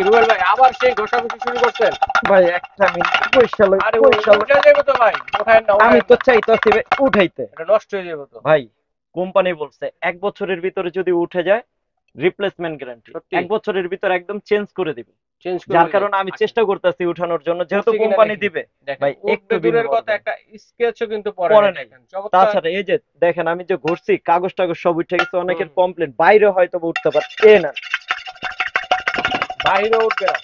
কি রুবেল ভাই আবার সেই ঘষাঘষি শুরু করছেন? ভাই একটা মিনিট পয়সা লই, আরে পয়সা লই। উঠে যাবে তো ভাই, উঠায়েন না আমি উঠায়েন তো না, চাইতাছি ভাই উঠাইতে। এটা নষ্ট হয়ে যাবে তো ভাই কোম্পানি বলছে 1 বছরের ভিতরে যদি উঠে যায় রিপ্লেসমেন্ট গ্যারান্টি, সত্যি। 1 বছরের ভিতরে একদম চেঞ্জ করে দিবে। চেঞ্জ করে যার দিবে। কারণে আমি আচ্ছা চেষ্টা করতেছি উঠানোর জন্য, যেহেতু উঠছে কিনা কোম্পানি দেখি। দিবে। দেখেন ভাই একটু উঠবে বিন্দু দূরের কথা, করবেন। একটা স্কেচও কিন্তু পড়ে পরে নাই, নাই। দেখেন চমৎকার। তাছাড়া এই যে দেখেন আমি যে ঘুরছি কাগজ টাগজ সব উঠে গেছে, হুম, অনেকের কমপ্লেন বাইরে হয়তো বা উঠতে পারে এ না, বাইরে উঠবে না।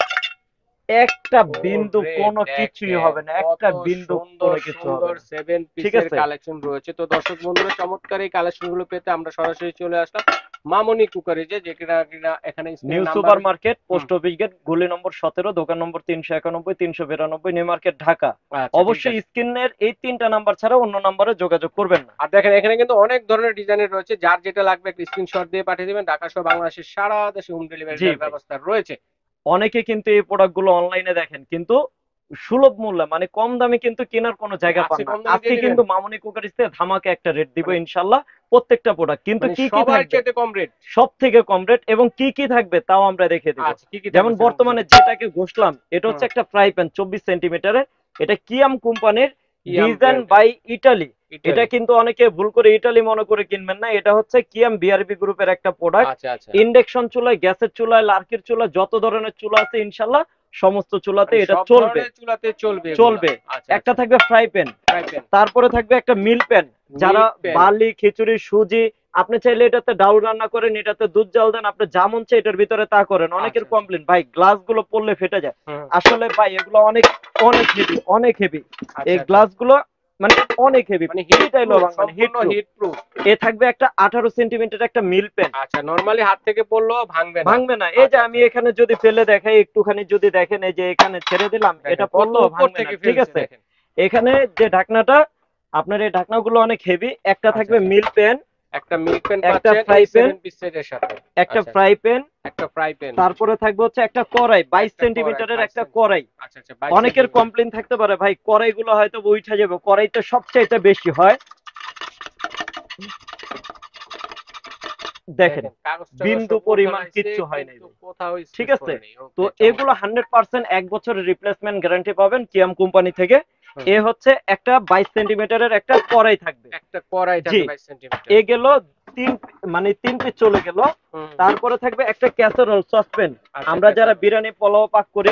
একটা বিন্দু ওরে কোনো কিছুই দেখেন হবে না, কত একটা বিন্দু সুন্দর কোনো কিছু হবে সুন্দর না। 7 ঠিক পিসের আছে। কালেকশন রয়েছে। তো দর্শক বন্ধুরা চমৎকার এই কালেকশন গুলো পেতে আমরা সরাসরি চলে আসলাম মামনি কুকারিজে, যে কিনা কিনা এখানে নিউ স্ক্রিনে নাম্বার। সুপার মার্কেট, হুম, পোস্ট অফিস গেট, গলি নম্বর 17, দোকান নম্বর 391 392, নিউ মার্কেট, ঢাকা। আচ্ছা ঠিক অবশ্যই আছে। স্ক্রিনের এই 3টা নাম্বার ছাড়া অন্য নাম্বারে যোগাযোগ করবেন না। আর দেখেন এখানে কিন্তু অনেক ধরনের ডিজাইনের রয়েছে, যার যেটা লাগবে একটা স্ক্রিনশট দিয়ে পাঠিয়ে দিবেন, ঢাকা সহ বাংলাদেশের সারা দেশে হোম ডেলিভারি জি দেওয়ার ভাই। ব্যবস্থা রয়েছে। অনেকে কিন্তু এই প্রোডাক্টগুলো অনলাইনে দেখেন কিন্তু সুলভ মূল্যে মানে কম দামে কিন্তু কেনার কোনো জায়গা পান আজকে না। কম দামে আজকে দিয়ে দিবেন, কিন্তু মামুনি কুকারিজ থেকে ধামাকা একটা রেট দিব মানে ইনশাল্লাহ প্রত্যেকটা প্রোডাক্ট। কিন্তু মানে কি কি সবার থাকবে, চাইতে কম রেট। সব থেকে কম রেট, এবং কি কি থাকবে তাও আমরা দেখে দিব। আচ্ছা কি কি যেমন থাকবে সেটা বলে বর্তমানে দিন। যেটাকে ঘষলাম এটা হুম, হচ্ছে একটা ফ্রাই প্যান 24 সেন্টিমিটারের। এটা কিয়াম কোম্পানির, ইয়াম ডিজাইন ব্র্যান্ডের, বাই ইটালি। এটা ইটালি। কিন্তু অনেকে ভুল করে ইটালি মনে করে কিনবেন না, এটা হচ্ছে কিয়াম বিআরবি গ্রুপের একটা প্রোডাক্ট। আচ্ছা আচ্ছা, ইন্ডাকশন চুলায়, গ্যাসের চুলায়, লার্কির চুলা, যত ধরনের চুলা আছে ইনশাল্লাহ সমস্ত চুলাতে মানে এটা সব চলবে। ধরনের চুলাতে চলবে এগুলা। চলবে। আচ্ছা একটা আচ্ছা, থাকবে ফ্রাই প্যান, ফ্রাই প্যান, তারপরে থাকবে একটা মিল প্যান। যারা মিল্ক প্যান। বার্লি, খিচুড়ি, সুজি, আপনি চাইলে এটাতে ডাউল রান্না করেন, এটাতে দুধ জাল দেন, আপনি যা মন চায় এটার ভিতরে তা করেন। অনেকের আচ্ছা আচ্ছা, কমপ্লেন ভাই গ্লাস গুলো পড়লে ফেটে যায়। হুম, আসলে ভাই এগুলো অনেক অনেক হেভি, অনেক হেভি। আচ্ছা এই আচ্ছা, গ্লাস গুলো মানে অনেক হেভি, মানে হিট এটাই প্রুফ, মানে হিট সম্পূর্ণ প্রুফ। Heat proof. এ থাকবে একটা 18 সেন্টিমিটার একটা মিল প্যান, আচ্ছা নরমালি হাত থেকে পড়লেও ভাঙবে না। ভাঙবে না। এই যে আচ্ছা আমি আচ্ছা, এখানে যদি ফেলে দেখাই একটুখানি, যদি দেখেন এই যে এখানে ছেড়ে দিলাম, এটা দেখেন কত পড়লেও উপর ভাঙবে না। থেকে ঠিক ফেলছে আছে। দেখেন। এখানে যে ঢাকনাটা, আপনার এই ঢাকনাগুলো অনেক হেভি। একটা আচ্ছা থাকবে আচ্ছা, মিল প্যান, একটা মিল্ক প্যান একটা পাচ্ছেন ফ্রাই এই প্যান, 7 পিস সেটের সাথে। একটা আচ্ছা, ফ্রাই প্যান, একটা ফ্রাই প্যান, তারপরে থাকবে হচ্ছে একটা কড়াই, বাইশ একটা কড়াই সেন্টিমিটারের 22 একটা সেন্টি। কড়াই। আচ্ছা আচ্ছা, 22 অনেকের সেন্টিমিটার। কমপ্লেন থাকতে পারে ভাই কড়াইগুলো হয়তো উঠে যাবে, কড়াইটা সবচাইতে বেশি হয়। দেখেন দেখেন কাগজটা বিন্দু সব উঠে পরিমাণ লাইছে কিচ্ছু হয় নাই কিন্তু ভাই। কোথাও ঠিক স্কেচ আছে। পড়ে নেই। তো ওকে এগুলো চমৎকার। 100% 1 বছরের রিপ্লেসমেন্ট গ্যারান্টি পাবেন কিয়াম কোম্পানি থেকে। হুম, এ হচ্ছে একটা 22 সেন্টিমিটারের একটা কড়াই থাকবে। একটা কড়াই জি। থাকবে 22 সেন্টিমিটার। এ গেল তিন, মানে 3 পিস চলে গেল। হুম, তারপরে থাকবে একটা ক্যাসারোল সসপ্যান। আচ্ছা আমরা যারা ক্যাসারোল। বিরিয়ানি পোলাও পাক করি,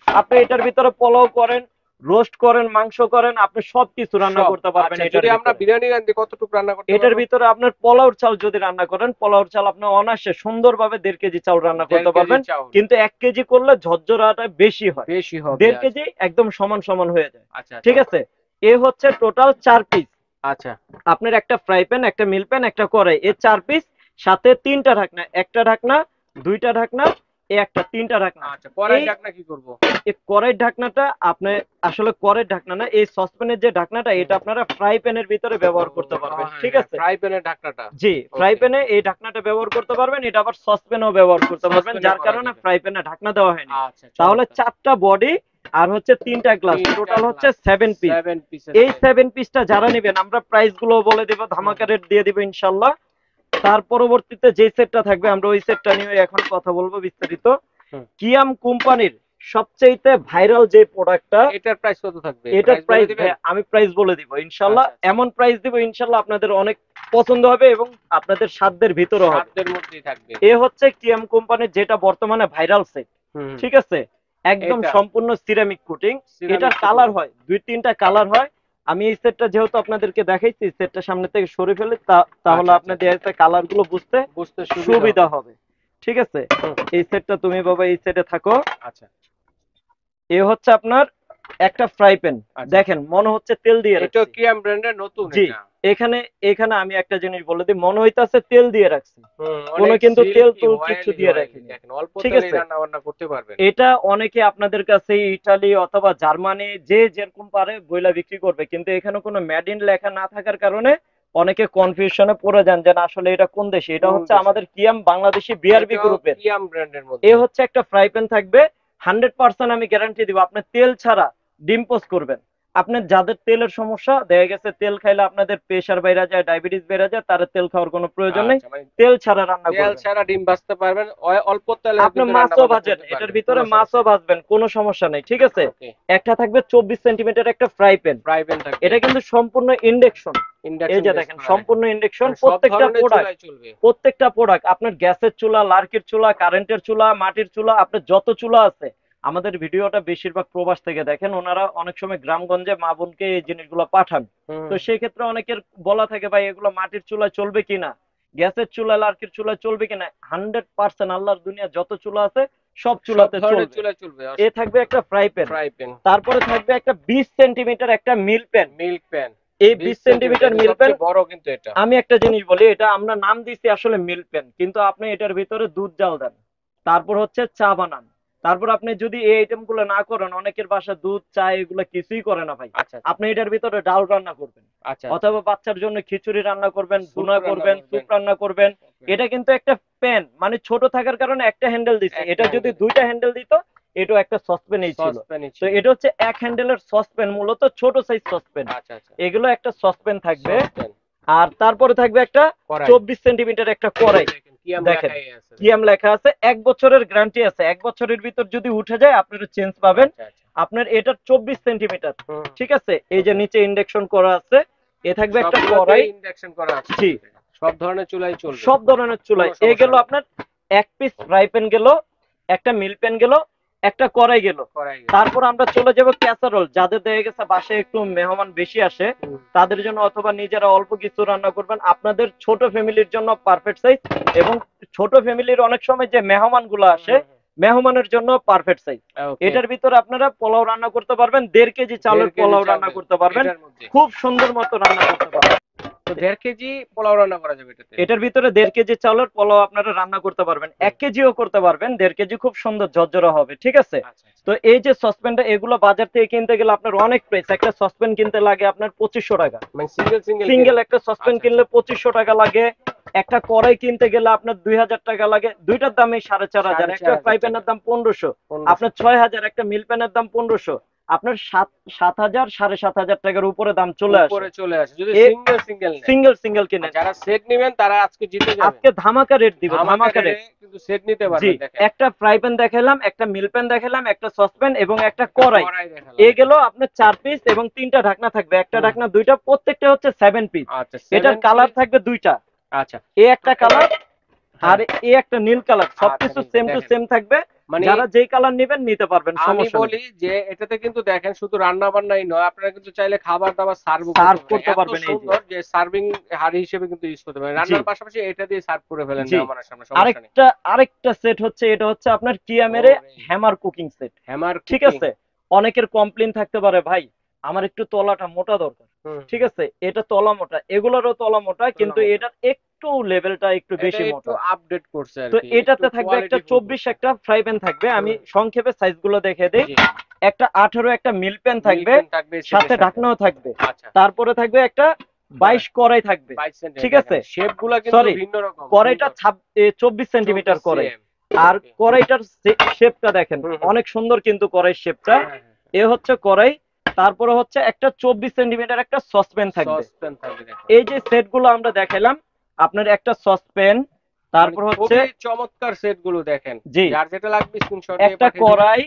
আপনি এটার ভিতরে পোলাও করেন, রোস্ট করেন, মাংস করেন, আপনি সবকিছু রান্না সব। করতে পারবেন আচ্ছা এটার যদি আমরা ভিতরে। বিরিয়ানি রাঁধি কতটুকু রান্না করতে এটার পারবো? ভিতরে আপনার পোলাওর চাল যদি রান্না করেন, পোলাওর চাল আপনি অনায়াসে সুন্দরভাবে 1.5 কেজি চাল রান্না 1.5 করতে কেজি পারবেন। চাউল। কিন্তু 1 কেজি করলে ঝরঝরাটা বেশি হয়। বেশি হবে। 1.5 কেজি আচ্ছা একদম সমান সমান হয়ে যায়। আচ্ছা ঠিক আচ্ছা, আছে। এ হচ্ছে টোটাল 4 পিস। আচ্ছা আপনার একটা ফ্রাই প্যান, একটা মিল প্যান, একটা কড়াই, এই আচ্ছা 4 পিস। সাথে 3টা ঢাকনা, একটা ঢাকনা, 2টা ঢাকনা, এই একটা 3টা ঢাকনা। আচ্ছা, কড়াই এই ঢাকনা কি করব? এই কড়াইয়ের ঢাকনাটা আপনি, আসলে কড়াইয়ের ঢাকনা না, এই সসপ্যানের যে ঢাকনাটা হুম, এটা আপনারা ফ্রাই প্যানের ভিতরে ও ব্যবহার করতে পারবেন। হ্যাঁ ঠিক হ্যাঁ, আছে। ফ্রাই প্যানের ঢাকনাটা। জি, ফ্রাই ওকে, প্যানে এই ঢাকনাটা ব্যবহার করতে পারবেন, এটা আবার সসপ্যানেও ব্যবহার করতে পারবেন, সসপ্যানে যার করা কারণে যাবে। ফ্রাই প্যানে ঢাকনা দেওয়া হয়নি। আচ্ছা তাহলে চমৎকার। 4টা বডি আর হচ্ছে 3টা গ্লাস, 3টা টোটাল হচ্ছে গ্লাস, 7 পিস। 7 পিসের এই সেট। 7 পিসটা যারা নেবেন আমরা প্রাইস গুলো বলে দিব, হুম ধামাকা হুম রেট দিয়ে দিব ইনশাল্লাহ। তার পরবর্তীতে যে সেটটা থাকবে আমরা ওই সেটটা নিয়ে এখন কথা বলবো বিস্তারিত। হুম। কিয়াম কোম্পানির সবচেয়ে ভাইরাল যে প্রোডাক্টটা, এটার প্রাইস কত থাকবে, এটার প্রাইস বলে প্রাইস দিবেন? আমি প্রাইস বলে দিব ইনশাল্লাহ। আচ্ছা আচ্ছা, এমন প্রাইস দিব ইনশাল্লাহ আপনাদের অনেক পছন্দ হবে এবং আপনাদের সাধ্যের ভিতরে হবে। সাধ্যের মধ্যেই থাকবে। এ হচ্ছে কিয়াম কোম্পানির যেটা বর্তমানে ভাইরাল সেট। হুম হুম। ঠিক আছে। একদম এটা সম্পূর্ণ সিরামিক কোটিং। সিরামিক এটার কোটিং। কালার হয় 2-3টা কালার হয়। আমি এই সেটটা যেহেতু আপনাদেরকে দেখাইছি, সেটটা সামনে থেকে সরে ফেলে তাহলে আচ্ছা আচ্ছা, আপনাদের এই কালার গুলো বুঝতে বুঝতে সুবিধা সুবিধা হবে। হবে। ঠিক আছে। হুম, এই সেটটা তুমি বাবা এই সেটে থাকো। আচ্ছা এ হচ্ছে আপনার একটা ফ্রাই প্যান। আচ্ছা আচ্ছা, দেখেন মনে হচ্ছে তেল দিয়ে এটা রাখছি। কিয়াম ব্র্যান্ডের নতুন জি। এটা। এখানে এখানে আমি একটা জিনিস বলে দিই, মনে হইতাছে তেল দিয়ে রাখছি, হুম, কোনো অনেক কিন্তু তেল সিল্কি তুল কিছু অয়েলি দিয়ে অয়েলি, রাখিনি। দেখেন অল্প ঠিক তেলেই আছে। রান্না বান্না করতে পারবেন। এটা অনেকে আপনাদের কাছে ইটালি অথবা জার্মানি যে যেরকম পারে বইলা বিক্রি করবে, কিন্তু এখানে কোনো মেড ইন লেখা না থাকার কারণে অনেকে কনফিউশনে পড়ে যান যে না আসলে এটা কোন দেশে। এটা কোন হচ্ছে দেশের? আমাদের কিয়াম বাংলাদেশি বিআরবি এটাও গ্রুপের। কিয়াম ব্র্যান্ডের এ মধ্যে। হচ্ছে একটা ফ্রাই প্যান থাকবে। 100% আমি গ্যারান্টি দিব আপনি তেল ছাড়া ডিম পোস্ট করবেন, আপনার যাদের তেলের সমস্যা, দেখা গেছে তেল খাইলে আপনাদের প্রেসার বেড়ে যায়, ডায়াবেটিস বেড়ে যায়, তার তেল খাওয়ার কোনো প্রয়োজন নেই, আচ্ছা, মানে তেল ছাড়া রান্না তেল করবেন। ছাড়া ডিম ভাজতে পারবেন, অল্প তেলে আপনি কিন্তু রান্না মাছও বান্না ভাজেন, করতে এটার পারবেন, ভিতরে কোনো মাছও সমস্যা নেই। ভাজবেন, কোনো সমস্যা নেই, ঠিক আছে। ওকে, একটা থাকবে 24 সেন্টিমিটার একটা ফ্রাই প্যান, ফ্রাই প্যান থাকবে, এটা কিন্তু সম্পূর্ণ ইন্ডাকশন। এই ইন্ডাকশন যে বেস দেখেন করা, দেখেন সম্পূর্ণ ইন্ডাকশন, মানে সব প্রত্যেকটা ধরনের প্রোডাক্ট, চুলাই চলবে। প্রত্যেকটা প্রোডাক্ট আপনার গ্যাসের চুলা, লার্কির চুলা, কারেন্টের চুলা, মাটির চুলা, আপনার যত চুলা আছে। আমাদের ভিডিওটা বেশিরভাগ প্রবাস থেকে দেখেন, ওনারা অনেক সময় গ্রামগঞ্জে মা বোনকে এই জিনিসগুলো পাঠান। হুম, তো সেই ক্ষেত্রে অনেকের বলা থাকে ভাই এগুলো মাটির চুলায় চলবে কিনা, গ্যাসের চুলা, লার্কির চুলায় চলবে কিনা। 100% আল্লাহর দুনিয়া যত চুলা আছে সব সব চুলাতে ধরনের চলবে। চুলাই চলবে। এ থাকবে একটা ফ্রাই প্যান, ফ্রাই প্যান, তারপরে থাকবে একটা 20 সেন্টিমিটার একটা মিল প্যান। মিল্ক প্যান, এই 20 সেন্টিমিটার, বিশ সেন্টিমিটার এটা মিল প্যান, সবচেয়ে বড় কিন্তু এটা। আমি একটা জিনিস বলি, এটা আমরা নাম দিছি আসলে মিল্ক প্যান, কিন্তু আপনি এটার ভিতরে দুধ জাল দেন, তারপর হচ্ছে চা বানান, তারপর আপনি যদি এই আইটেম গুলো না করেন, অনেকের বাসা দুধ চা এগুলো কিছুই করে না ভাই, আচ্ছা আচ্ছা আপনি এটার ভিতরে ডাল রান্না করবেন, আচ্ছা, আচ্ছা অথবা বাচ্চার জন্য খিচুড়ি রান্না করবেন, স্যুপ ভুনা রান্না করবেন, করবেন। স্যুপ রান্না করবেন। ওকে, এটা কিন্তু একটা প্যান, মানে ছোট থাকার কারণে একটা হ্যান্ডেল দিছে, একটা এটা যদি হ্যান্ডেল, দুইটা হ্যান্ডেল দিত এটা একটা সসপ্যানই ছিল। সসপ্যানই তো ছিল। এটা হচ্ছে এক হ্যান্ডেলের সসপ্যান, মূলত ছোট সাইজ সসপ্যান। আচ্ছা আচ্ছা, এগুলো একটা সসপ্যান থাকবে, সসপ্যান, আর তারপরে থাকবে একটা কড়াই, 24 সেন্টিমিটার একটা কড়াই। দেখেন কিয়াম দেখেন লেখাই আছে, কিয়াম লেখা আছে, 1 বছরের গ্যারান্টি আছে, 1 বছরের ভিতর যদি উঠে যায় আপনারা চেঞ্জ পাবেন। আচ্ছা আচ্ছা, আপনার এটা 24 সেন্টিমিটার, হুম, ঠিক আছে। এই যে নিচে ইন্ডেকশন করা আছে, এ থাকবে একটা সবগুলোতেই কড়াই। ইন্ডাকশন করা আছে, জি, সব ধরনের চুলাই চলবে, সব ধরনের চুলাই। কোনো এ সমস্যা গেল নেই। আপনার এক পিস ফ্রাই প্যান গেল, একটা মিল প্যান গেল, একটা কড়াই গেল। কড়াই গেল। তারপর আমরা চলে যাব ক্যাসারোল, যাদের দেখা গেছে বাসায় একটু মেহমান বেশি আসে হুম, তাদের জন্য, অথবা নিজেরা অল্প কিছু রান্না করবেন, আপনাদের ছোট ফ্যামিলির জন্য পারফেক্ট সাইজ। এবং ছোট ফ্যামিলির অনেক সময় যে মেহমান গুলো আসে, মেহমানের জন্য পারফেক্ট সাইজ। ওকে, এটার ভিতরে আপনারা পোলাও রান্না করতে পারবেন, 1.5 কেজি চালের 1.5 কেজি পোলাও রান্না চাউলের করতে পারবেন, এটার মধ্যে, খুব সুন্দর মতো রান্না করতে পারবেন। তো 1.5 কেজি পোলাও রান্না করা যাবে এটাতে। এটার ভিতরে 1.5 কেজি চালের পোলাও আপনারা রান্না করতে পারবেন, হুম, 1 কেজিও করতে পারবেন, 1.5 কেজি খুব সুন্দর ঝরঝরা হবে, ঠিক আছে। আচ্ছা আচ্ছা, তো এই যে সসপ্যানটা, এগুলো বাজার থেকে কিনতে গেলে আপনার অনেক প্রাইস, একটা সসপ্যান কিনতে লাগে আপনার 2500 টাকা, মানে সিঙ্গেল সিঙ্গেল সিঙ্গেল কিনে, একটা সসপ্যান আচ্ছা কিনলে আচ্ছা, 2500 টাকা লাগে। একটা কড়াই কিনতে গেলে আপনার 2000 টাকা লাগে, দুইটার দামই 4500, একটা 4500 ফ্রাই টাকা, প্যানের দাম 1500, 1500, আপনার 6000, একটা মিল প্যানের দাম 1500, আপনার 7000 7500 টাকার উপরে দাম চলে আসে উপরে চলে আসে যদি এ সিঙ্গেল সিঙ্গেল নেয়। সিঙ্গেল সিঙ্গেল আর কিনেন। যারা সেট নেবেন তারা আজকে জিতে যাবেন, আজকে ধামাকা রেট দিব, ধামাকা ধামাকা রেটে রেট। কিন্তু সেট নিতে জি, পারবেন। দেখেন একটা ফ্রাই প্যান দেখালাম, একটা মিল প্যান দেখালাম, একটা সসপ্যান এবং একটা একটা কড়াই। কড়াই দেখালাম এ গেল এখানে। আপনার 4 পিস এবং 3টা ঢাকনা থাকবে, একটা হুম, ঢাকনা দুইটা, প্রত্যেকটা হচ্ছে 7 পিস। আচ্ছা এটার 7 কালার পিস, থাকবে দুইটা, আচ্ছা, এ তো একটা কালার আর হ্যাঁ, এ একটা নীল কালার, আচ্ছা সবকিছু নিন সেম টু দেখেন, সেম থাকবে। মানে যারা যেই কালার নেবেন নিতে পারবেন, আমি সমস্যা নেই, বলি যে এটাতে কিন্তু দেখেন শুধু রান্না বান্নাই নয়, আপনারা কিন্তু চাইলে খাবার দাবার সার্ভ করতে সার্ভ পারেন, করতে এত পারবেন। এই যে, সুন্দর যে সার্ভিং হাঁড়ি হিসেবে কিন্তু ইউজ করতে পারেন, জি রান্নার পাশাপাশি এটা দিয়ে সার্ভ করে ফেলেন জি, মেহমানের সামনে, সমস্যা নেই। আরেকটা সেট হচ্ছে, এটা হচ্ছে আপনার কিয়ামের ওরে, হ্যামার কুকিং সেট, হ্যামার ঠিক কুকিং, আছে। অনেকের কমপ্লেন থাকতে পারে ভাই আমার একটু তলাটা মোটা দরকার, হুম, ঠিক আছে। এটা তলা মোটা, এগুলোরও তলা মোটা, তোলা কিন্তু মোটা, এটার একটু লেভেলটা একটু এটা বেশি একটু মোটা। আপডেট করছে আর তো কি, একটু এটাতে থাকবে একটা কোয়ালিটি ফুল 24, করছে। একটা ফ্রাই প্যান থাকবে, আমি হুম, সংক্ষেপে সাইজ গুলো দেখে দিই। জি, একটা 18, একটা মিল প্যান মিল্ক থাকবে, পেন থাকবে সেটার সাথে সাথে, ঢাকনাও থাকবে। আচ্ছা, তারপরে থাকবে একটা কড়াই 22 কড়াই থাকবে, 22 সেন্টিমিটার, ঠিক দেখেন আছে। শেপ গুলা কিন্তু সরি, ভিন্ন রকম কড়াইটা সুন্দর, 24 সেন্টিমিটার 24 কড়াই। সিএম, আর ওকে, কড়াইটার শেপটা দেখেন, হুম হুম, অনেক সুন্দর কিন্তু কড়াই শেপটা। হ্যাঁ হ্যাঁ, এ হচ্ছে কড়াই, তারপরে হচ্ছে একটা 24 সেন্টিমিটার একটা সসপ্যান থাকবে। সসপ্যান থাকবে দেখেন, এই যে সেট গুলো আমরা দেখাইলাম, আপনার একটা সসপ্যান, মানে তারপর হচ্ছে, খুবই চমৎকার সেট গুলো দেখেন, জি, যার যেটা লাগবে স্ক্রিনশট দিয়ে একটা পাঠিয়ে দিবেন। কড়াই,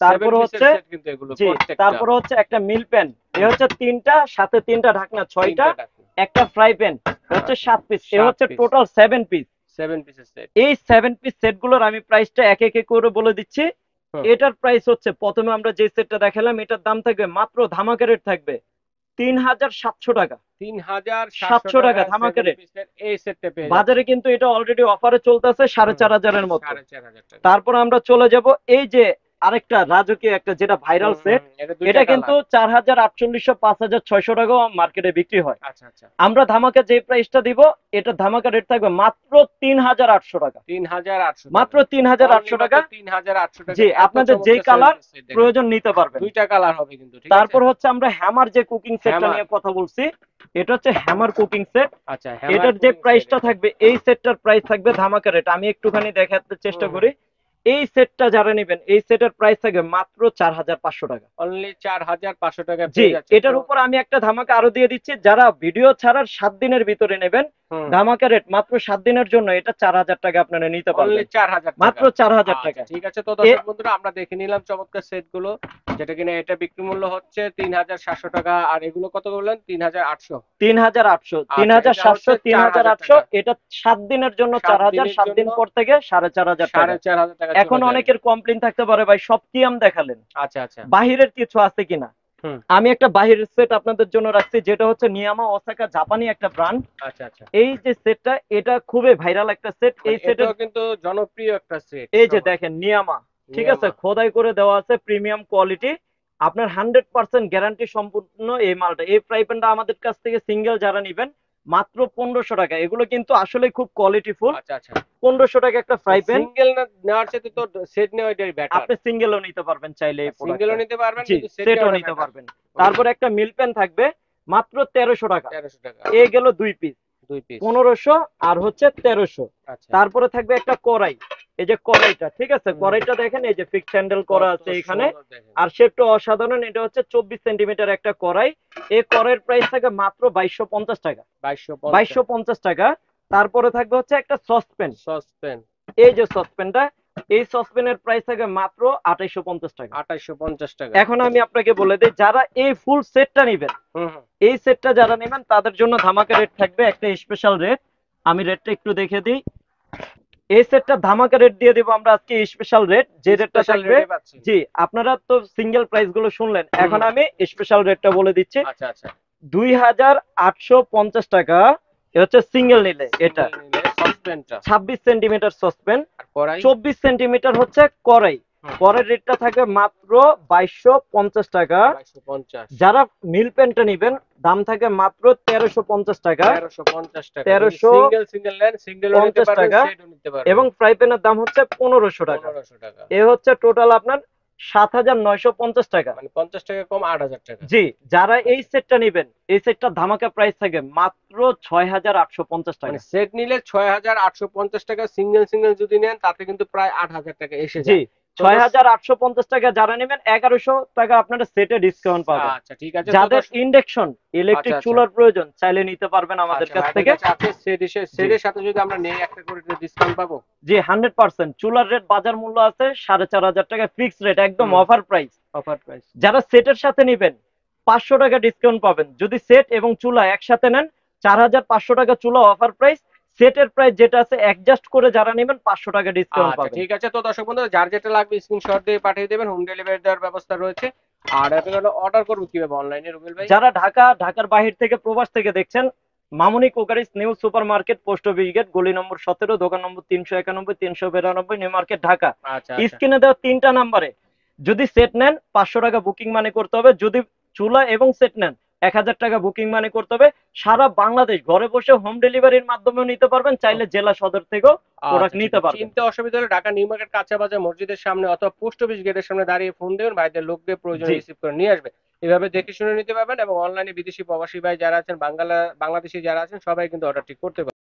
7 তারপরে পিসের হচ্ছে, সেট কিন্তু এগুলো জি, প্রত্যেকটা, তারপরে হচ্ছে একটা মিল প্যান, এ হুম, হচ্ছে 3টা, সাথে 3টা ঢাকনা 6টা, তিনটা টাকা, একটা ফ্রাই প্যান হচ্ছে আচ্ছা 7 পিস, এ 7 হচ্ছে পিস, টোটাল 7 পিস। 7 পিসের সেট, এই 7 পিস সেটগুলোর আমি প্রাইসটা এক এক করে বলে দিচ্ছি। হুম, এটার প্রাইস হচ্ছে, প্রথমে আমরা যে সেটটা দেখালাম এটার দাম থাকবে মাত্র ধামাকা রেট থাকবে 3700 টাকা, 3700 700 টাকা টাকা ধামাকা 7 রেট। পিসের এই সেটটা পেয়ে বাজারে যাচ্ছে, কিন্তু এটা অলরেডি অফারে চলতেছে হুম, 4500 এর মতো। 4500 টাকা, তারপর আমরা চলে যাব এই যে আরেকটা রাজকীয় একটা যেটা ভাইরাল সেট, এটা দুইটা এটা কিন্তু কালার, 4800 5600 টাকাও মার্কেটে বিক্রি হয়। আচ্ছা আচ্ছা, আমরা ধামাকা যে প্রাইসটা দিব, এটা ধামাকা রেট থাকবে মাত্র 3800 টাকা, 3800 মাত্র টাকা, 3800 অনলি টাকা। মাত্র 3800 টাকা, জি, এত আপনাদের যেই চমৎকার কালার সেট দেখেন, প্রয়োজন নিতে পারবেন। দুইটা কালার হবে কিন্তু, ঠিক আছে। তারপর হচ্ছে আমরা হ্যামার যে কুকিং সেটটা হ্যামার, নিয়ে কথা বলছি, এটা হচ্ছে হ্যামার কুকিং সেট। আচ্ছা হ্যামার এটার যে কুকিং সেট, প্রাইসটা থাকবে, এই সেটটার প্রাইস থাকবে ধামাকা রেট, আমি একটুখানি দেখাতে চেষ্টা হুম, করি। এই সেটটা যারা নেবেন এই সেটের প্রাইস থাকে মাত্র 4500 টাকা। অনলি 4500 টাকা জি, পেয়ে যাচ্ছে। এটার উপর আমি একটা ধামাকা আরো দিয়ে দিচ্ছি, যারা ভিডিও ছাড়ার 7 দিনের ভিতরে নেবেন ধামাকা রেট মাত্র 7 দিনের জন্য, এটা 4000 টাকা আপনারা নিতে অনলি পারবেন, 4000 মাত্র টাকা। 4000 টাকা। ঠিক আছে, তো দর্শক বন্ধুরা আমরা দেখে নিলাম চমৎকার সেট গুলো, যেটা কিনা এটা বিক্রি মূল্য হচ্ছে 3700 টাকা, আর এগুলো কত বললেন? 3800। 3800, আচ্ছা, এটা 3700, হচ্ছে 3800, 4000 টাকা। এটা 7 দিনের জন্য 7 4000, দিনের 7 দিন জন্য পর থেকে 4500 টাকা। 4500 টাকা এখন চলে যাবে। অনেকের কমপ্লেইন থাকতে পারে, ভাই সব কি আম দেখালেন, আচ্ছা আচ্ছা। বাহিরের কিছু আছে কিনা। হুম। আমি একটা বাহিরের সেট আপনাদের জন্য রাখছি, যেটা হচ্ছে নিয়ামা ওসাকা, জাপানি একটা ব্র্যান্ড। আচ্ছা আচ্ছা। এই যে সেটটা, এটা খুবই ভাইরাল একটা সেট। এই মানে সেটের এটাও কিন্তু জনপ্রিয় একটা সেট। এই যে দেখেন নিয়ামা, ঠিক আছে, নিয়ামা। খোদাই করে দেওয়া আছে, প্রিমিয়াম কোয়ালিটি, আপনার 100% গ্যারান্টি সম্পূর্ণ এই মালটা। এই ফ্রাই প্যানটা আমাদের কাছ থেকে সিঙ্গেল যারা নিবেন মাত্র 1500 টাকা। এগুলো কিন্তু আসলে খুব কোয়ালিটি ফুল। আচ্ছা আচ্ছা। 1500 টাকা একটা ফ্রাই প্যান। সিঙ্গেল নেওয়ার চেয়ে তো সেট নেওয়াটাই বেটার। আপনি সিঙ্গেলও নিতে পারবেন চাইলে এই সিঙ্গেলও প্রোডাক্টটা। নিতে পারবেন, জি, কিন্তু সেট সেটও নেওয়াটা নিতে বেটার। পারবেন। তারপর একটা মিল প্যান থাকবে মাত্র 1300 টাকা। 1300 টাকা। এ গেল 2 পিস, 2 পিস। 1500 আর হচ্ছে 1300। আচ্ছা। তারপরে থাকবে একটা কড়াই, এই যে কড়াইটা, ঠিক আছে, কড়াইটা দেখেন এই যে ফিক্স হ্যান্ডেল করা কত আছে এখানে, সুন্দর দেখেন। আর শেপটা অসাধারণ। এটা হচ্ছে 24 সেন্টিমিটার একটা কড়াই। এই কড়াইয়ের প্রাইস থাকে মাত্র 2250 টাকা। 2250। 2250 টাকা। তারপরে থাকবে হচ্ছে একটা সসপ্যান, সসপেন। এই যে সসপ্যানটা, এই সসপ্যানের প্রাইস থাকে মাত্র 2850 টাকা। 2850 টাকা। এখন আমি আপনাকে বলে দিই, যারা এই ফুল সেটটা নেবেন, হুম হুম। এই সেটটা যারা নেবেন তাদের জন্য ধামাকা রেট থাকবে, একটা স্পেশাল রেট। আমি রেটটা একটু দেখে দিই। এই সেটটা ধামাকা রেট দিয়ে দেবো আমরা আজকে, স্পেশাল রেট যে রেটটা স্পেশাল থাকবে। রেটে পাচ্ছি। জি, আপনারা তো সিঙ্গেল প্রাইস গুলো শুনলেন, এখন আমি স্পেশাল রেটটা বলে দিচ্ছি। আচ্ছা আচ্ছা। 2850 টাকা। এটা হচ্ছে সিঙ্গেল নিলে, এটা সসপেনটা। 26 সেন্টিমিটার সসপেন, আর কড়াই? 24 সেন্টিমিটার হচ্ছে কড়াই। কড়াইয়ের রেটটা থাকবে মাত্র 2250 টাকা। 2250। যারা মিল প্যানটা নেবেন দাম থাকে মাত্র 1350 টাকা। 1350 টাকা। 1350 সিঙ্গেল সিঙ্গেল নেন, সিঙ্গেলও নিতে পারবেন, টাকা। সেটও নিতে পারবেন। এবং ফ্রাই প্যানের দাম হচ্ছে 1500 টাকা। 1500 টাকা। এ হচ্ছে টোটাল আপনার 7950 টাকা। মানে 50 টাকা কম 8000 টাকা। জি, যারা এই সেটটা নেবেন এই সেটটা ধামাকা প্রাইস থাকে মাত্র 6850 মানে টাকা। সেট নিলে 6850 টাকা, সিঙ্গেল সিঙ্গেল যদি নেন তাতে কিন্তু প্রায় 8000 টাকা এসে জি, যায়। 6850 টাকা যারা নেবেন 1100 টাকা আপনারা সেটে ডিসকাউন্ট পাবেন। আচ্ছা ঠিক আছে। যাদের ইন্ডাকশন আচ্ছা ইলেকট্রিক আচ্ছা। চুলার প্রয়োজন চাইলে নিতে পারবেন আমাদের আচ্ছা, কাছ ভাইদের থেকে। কাছে আছে সেট, এসে সেটের সাথে যদি আমরা নেই একটা করে ডিসকাউন্ট পাবো? জি, 100%। চুলার রেট বাজার মূল্য আছে 4500 টাকা, ফিক্সড রেট, একদম অফার প্রাইস। Offer price. যারা সেটের সাথে নেবেন 500 টাকা ডিসকাউন্ট পাবেন। যদি সেট এবং চুলা একসাথে নেন 4500 টাকা চুলা অফার প্রাইস। সেটের প্রাইস যেটা আছে অ্যাডজাস্ট করে যারা নেবেন 500 টাকা ডিসকাউন্ট আচ্ছা পাবেন। ঠিক আছে, তো দর্শক বন্ধুরা যার যেটা লাগবে স্ক্রিনশট দিয়ে পাঠিয়ে দেবেন, হোম ডেলিভারি দেওয়ার ব্যবস্থা রয়েছে। আর আপনারা অর্ডার করবো কিভাবে অনলাইনে রুবেল ভাই? যারা ঢাকার বাহির থেকে, প্রবাস থেকে দেখছেন, মামুনি কোকারিস new super market, post office gate, গলি নম্বর 17, দোকান নম্বর 391, 392, নিউ মার্কেট, ঢাকা। আচ্ছা আচ্ছা। স্ক্রিনে দেওয়া 3টা নাম্বারে যদি সেট নেন 500 টাকা বুকিং মানি করতে হবে। যদি চুলা এবং সেট নেন 1000 টাকা বুকিং মানি করতে হবে। সারা বাংলাদেশ ঘরে বসে হোম ডেলিভারির মাধ্যমেও নিতে পারবেন, চাইলে জেলা সদর থেকেও প্রোডাক্ট আচ্ছা, ঠিক নিতে আছে। পারবেন। চিনতে অসুবিধা হলে ঢাকা নিউ মার্কেট কাঁচা বাজার মসজিদের সামনে অথবা পোস্ট অফিস গেটের সামনে দাঁড়িয়ে ফোন দেবেন, ভাইদের লোক দিয়ে প্রয়োজনে জি। রিসিভ করে নিয়ে আসবে। এভাবে দেখে শুনে নিতে পারবেন, এবং অনলাইনে বিদেশি প্রবাসী ভাই যারা আছেন, বাংলাদেশি যারা আছেন সবাই কিন্তু অর্ডারটি করতে পারবেন।